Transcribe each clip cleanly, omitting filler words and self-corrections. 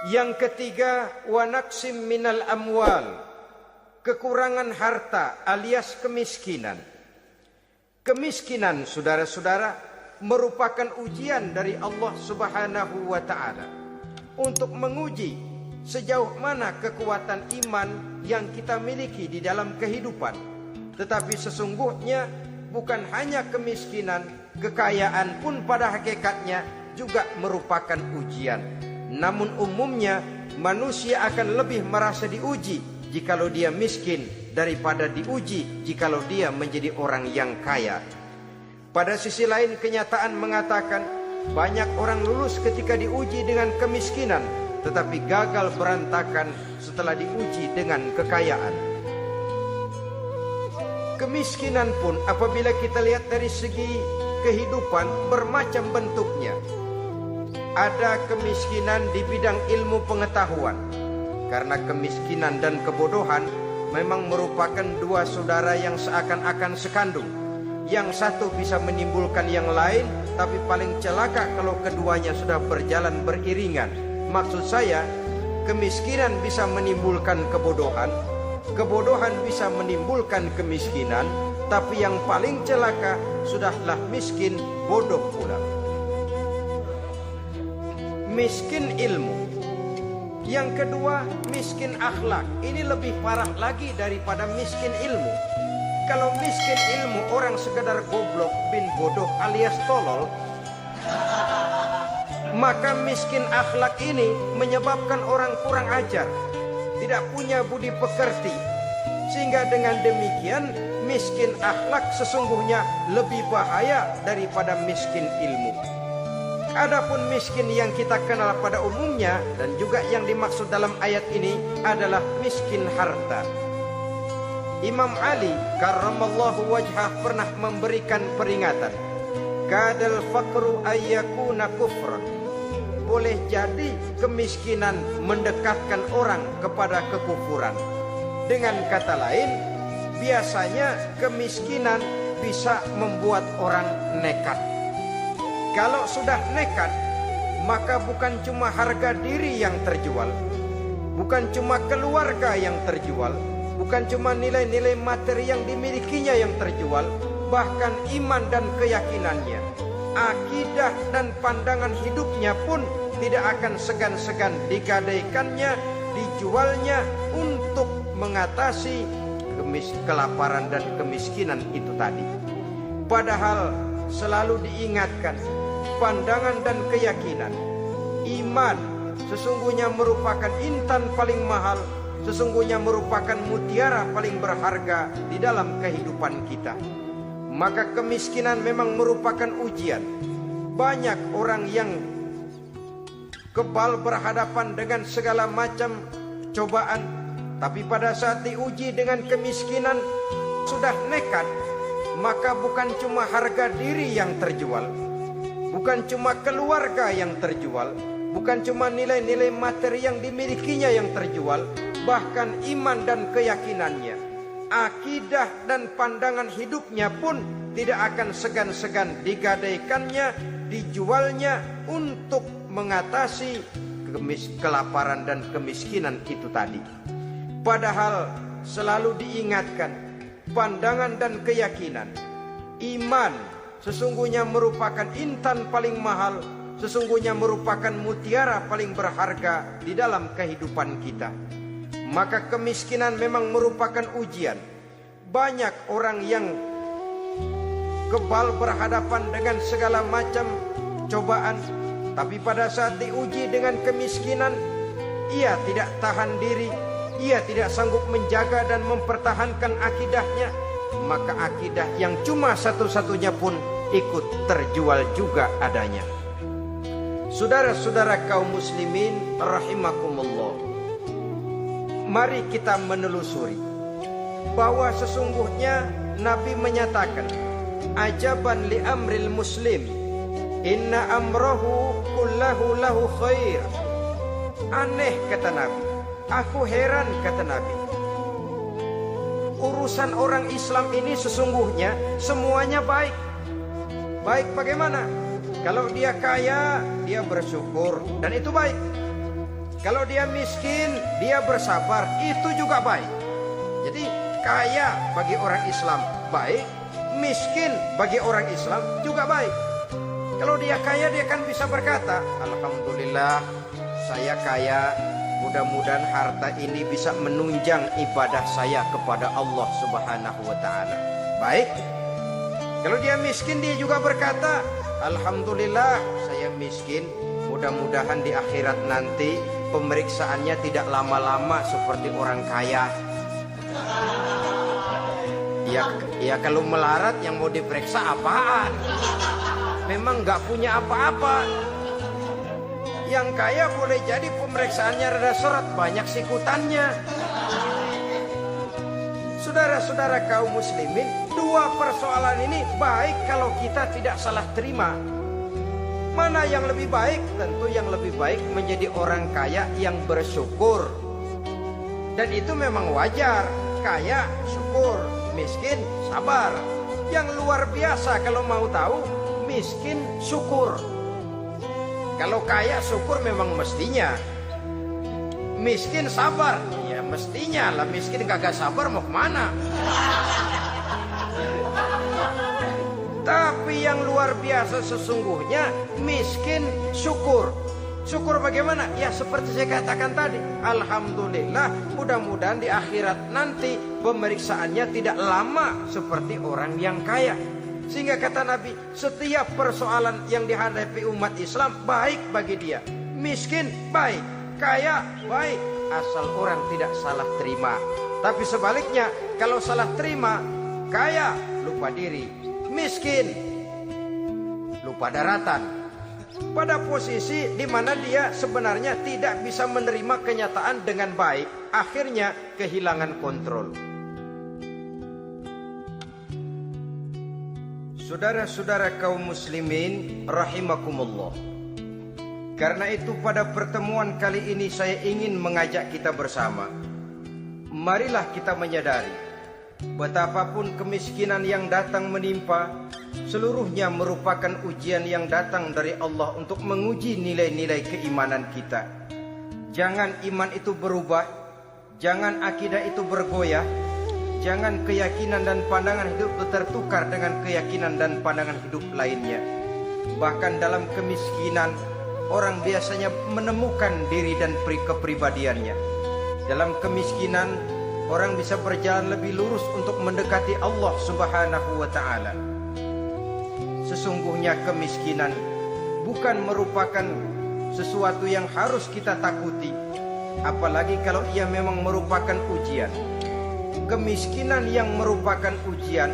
Yang ketiga, wa naqsim minal amwal, kekurangan harta alias kemiskinan. Kemiskinan, saudara-saudara, merupakan ujian dari Allah Subhanahu wa taala untuk menguji sejauh mana kekuatan iman yang kita miliki di dalam kehidupan. Tetapi sesungguhnya bukan hanya kemiskinan, kekayaan pun pada hakikatnya juga merupakan ujian. Namun umumnya manusia akan lebih merasa diuji jikalau dia miskin daripada diuji jikalau dia menjadi orang yang kaya. Pada sisi lain, kenyataan mengatakan banyak orang lulus ketika diuji dengan kemiskinan, tetapi gagal berantakan setelah diuji dengan kekayaan. Kemiskinan pun apabila kita lihat dari segi kehidupan bermacam bentuknya. Ada kemiskinan di bidang ilmu pengetahuan, karena kemiskinan dan kebodohan memang merupakan dua saudara yang seakan-akan sekandung. Yang satu bisa menimbulkan yang lain, tapi paling celaka kalau keduanya sudah berjalan beriringan. Maksud saya, kemiskinan bisa menimbulkan kebodohan, kebodohan bisa menimbulkan kemiskinan, tapi yang paling celaka sudahlah miskin, bodoh pula. Miskin ilmu. Yang kedua, miskin akhlak. Ini lebih parah lagi daripada miskin ilmu. Kalau miskin ilmu orang sekedar goblok bin bodoh alias tolol, maka miskin akhlak ini menyebabkan orang kurang ajar, tidak punya budi pekerti. Sehingga dengan demikian miskin akhlak sesungguhnya lebih bahaya daripada miskin ilmu. Adapun miskin yang kita kenal pada umumnya dan juga yang dimaksud dalam ayat ini adalah miskin harta. Imam Ali karramallahu wajhah pernah memberikan peringatan, kadal faqru ayyakuna kufran. Boleh jadi kemiskinan mendekatkan orang kepada kekufuran. Dengan kata lain, biasanya kemiskinan bisa membuat orang nekat. Kalau sudah nekat, maka bukan cuma harga diri yang terjual, bukan cuma keluarga yang terjual, bukan cuma nilai-nilai materi yang dimilikinya yang terjual, bahkan iman dan keyakinannya, akidah dan pandangan hidupnya pun tidak akan segan-segan digadaikannya, dijualnya untuk mengatasi kelaparan dan kemiskinan itu tadi. Padahal selalu diingatkan, pandangan dan keyakinan, iman sesungguhnya merupakan intan paling mahal, sesungguhnya merupakan mutiara paling berharga di dalam kehidupan kita. Maka kemiskinan memang merupakan ujian. Banyak orang yang kebal berhadapan dengan segala macam cobaan, tapi pada saat diuji dengan kemiskinan sudah nekat, maka bukan cuma harga diri yang terjual, bukan cuma keluarga yang terjual, bukan cuma nilai-nilai materi yang dimilikinya yang terjual, bahkan iman dan keyakinannya, akidah dan pandangan hidupnya pun tidak akan segan-segan digadaikannya, dijualnya untuk mengatasi kelaparan dan kemiskinan itu tadi. Padahal selalu diingatkan, pandangan dan keyakinan, iman sesungguhnya merupakan intan paling mahal, sesungguhnya merupakan mutiara paling berharga di dalam kehidupan kita. Maka kemiskinan memang merupakan ujian. Banyak orang yang kebal berhadapan dengan segala macam cobaan, tapi pada saat diuji dengan kemiskinan, ia tidak tahan diri, ia tidak sanggup menjaga dan mempertahankan akidahnya, maka akidah yang cuma satu-satunya pun ikut terjual juga adanya. Saudara-saudara kaum muslimin rahimakumullah, mari kita menelusuri bahwa sesungguhnya Nabi menyatakan, ajaban li amril muslim, inna amrahu kullahu lahu khair. Aneh kata Nabi, aku heran kata Nabi, urusan orang Islam ini sesungguhnya semuanya baik. Baik bagaimana? Kalau dia kaya, dia bersyukur dan itu baik. Kalau dia miskin, dia bersabar, itu juga baik. Jadi kaya bagi orang Islam baik, miskin bagi orang Islam juga baik. Kalau dia kaya, dia kan bisa berkata, alhamdulillah saya kaya, mudah-mudahan harta ini bisa menunjang ibadah saya kepada Allah Subhanahu wa Ta'ala. Baik. Kalau dia miskin, dia juga berkata, alhamdulillah saya miskin, mudah-mudahan di akhirat nanti pemeriksaannya tidak lama-lama seperti orang kaya. Ya kalau melarat yang mau diperiksa apaan? Memang nggak punya apa-apa. Yang kaya boleh jadi pemeriksaannya rada seret, banyak sikutannya. Saudara-saudara kaum muslimin, dua persoalan ini baik kalau kita tidak salah terima. Mana yang lebih baik? Tentu yang lebih baik menjadi orang kaya yang bersyukur. Dan itu memang wajar. Kaya syukur, miskin sabar. Yang luar biasa kalau mau tahu, miskin syukur. Kalau kaya syukur memang mestinya. Miskin sabar, ya mestinya lah. Miskin kagak sabar mau kemana? Tapi yang luar biasa sesungguhnya miskin syukur. Syukur bagaimana? Ya seperti saya katakan tadi, alhamdulillah mudah-mudahan di akhirat nanti pemeriksaannya tidak lama seperti orang yang kaya. Sehingga kata Nabi, setiap persoalan yang dihadapi umat Islam baik bagi dia. Miskin baik, kaya baik, asal orang tidak salah terima. Tapi sebaliknya, kalau salah terima, kaya lupa diri, miskin lupa daratan. Pada posisi di mana dia sebenarnya tidak bisa menerima kenyataan dengan baik, akhirnya kehilangan kontrol. Saudara-saudara kaum muslimin rahimakumullah. Karena itu pada pertemuan kali ini saya ingin mengajak kita bersama. Marilah kita menyadari betapapun kemiskinan yang datang menimpa, seluruhnya merupakan ujian yang datang dari Allah untuk menguji nilai-nilai keimanan kita. Jangan iman itu berubah, jangan akidah itu bergoyah, jangan keyakinan dan pandangan hidup itu tertukar dengan keyakinan dan pandangan hidup lainnya. Bahkan dalam kemiskinan, orang biasanya menemukan diri dan kepribadiannya. Dalam kemiskinan, orang bisa berjalan lebih lurus untuk mendekati Allah Subhanahu wa Ta'ala. Sesungguhnya kemiskinan bukan merupakan sesuatu yang harus kita takuti, apalagi kalau ia memang merupakan ujian. Kemiskinan yang merupakan ujian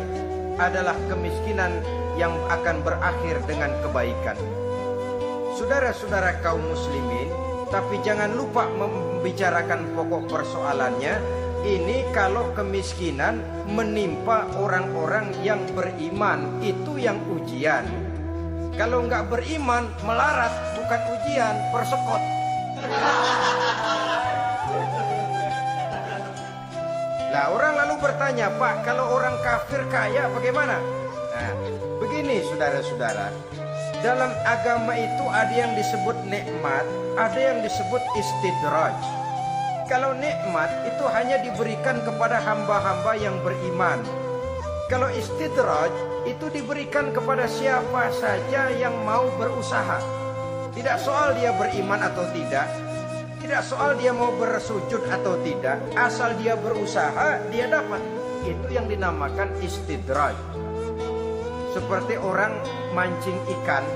adalah kemiskinan yang akan berakhir dengan kebaikan. Saudara-saudara kaum muslimin, tapi jangan lupa membicarakan pokok persoalannya. Ini kalau kemiskinan menimpa orang-orang yang beriman, itu yang ujian. Kalau nggak beriman, melarat, bukan ujian, persekot. Nah, orang lalu bertanya, Pak, kalau orang kafir kaya bagaimana? Nah, begini saudara-saudara, dalam agama itu ada yang disebut nikmat, ada yang disebut istidraj. Kalau nikmat itu hanya diberikan kepada hamba-hamba yang beriman. Kalau istidraj itu diberikan kepada siapa saja yang mau berusaha. Tidak soal dia beriman atau tidak, tidak soal dia mau bersujud atau tidak, asal dia berusaha dia dapat. Itu yang dinamakan istidraj. Seperti orang mancing ikan,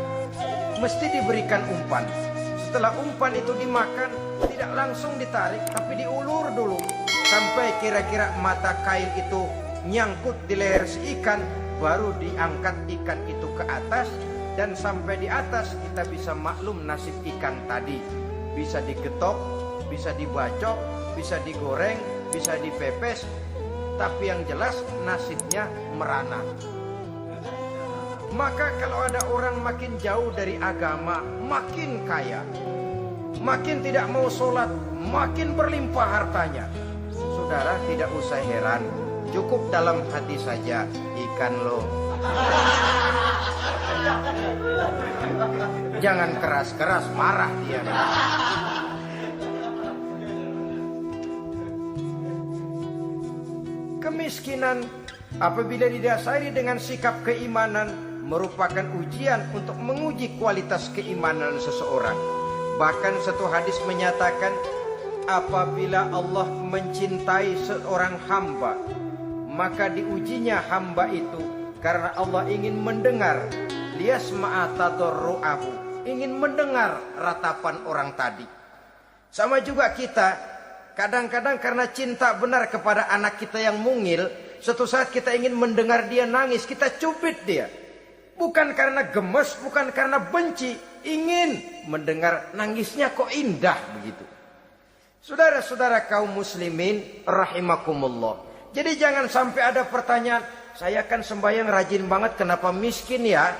mesti diberikan umpan. Setelah umpan itu dimakan, tidak langsung ditarik, tapi diulur dulu sampai kira-kira mata kail itu nyangkut di leher si ikan, baru diangkat ikan itu ke atas, dan sampai di atas kita bisa maklum nasib ikan tadi. Bisa digetok, bisa dibacok, bisa digoreng, bisa dipepes, tapi yang jelas nasibnya merana. Maka kalau ada orang makin jauh dari agama, makin kaya, makin tidak mau sholat, makin berlimpah hartanya, saudara tidak usah heran, cukup dalam hati saja, ikan lo. Jangan keras-keras, marah dia. Kemiskinan apabila didasari dengan sikap keimanan merupakan ujian untuk menguji kualitas keimanan seseorang. Bahkan satu hadis menyatakan, apabila Allah mencintai seorang hamba, maka diujinya hamba itu karena Allah ingin mendengar liyasma'a tadarru'ahu, ingin mendengar ratapan orang tadi. Sama juga kita, kadang-kadang karena cinta benar kepada anak kita yang mungil, suatu saat kita ingin mendengar dia nangis, kita cubit dia. Bukan karena gemes, bukan karena benci, ingin mendengar nangisnya kok indah begitu. Saudara-saudara kaum muslimin rahimakumullah. Jadi jangan sampai ada pertanyaan, saya kan sembahyang rajin banget, kenapa miskin ya?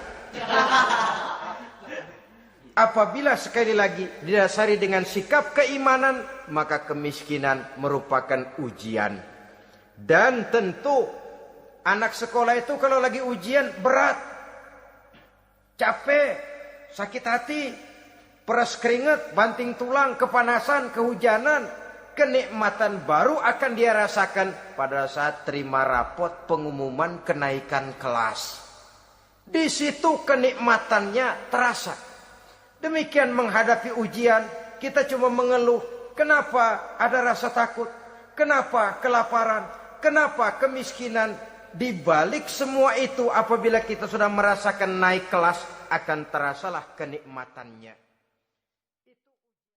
Apabila sekali lagi didasari dengan sikap keimanan, maka kemiskinan merupakan ujian. Dan tentu anak sekolah itu kalau lagi ujian berat, capek, sakit hati, peras keringat, banting tulang, kepanasan, kehujanan, kenikmatan baru akan dia rasakan pada saat terima rapot pengumuman kenaikan kelas. Di situ kenikmatannya terasa. Demikian menghadapi ujian, kita cuma mengeluh. Kenapa ada rasa takut? Kenapa kelaparan? Kenapa kemiskinan? Di balik semua itu, apabila kita sudah merasakan naik kelas, akan terasalah kenikmatannya.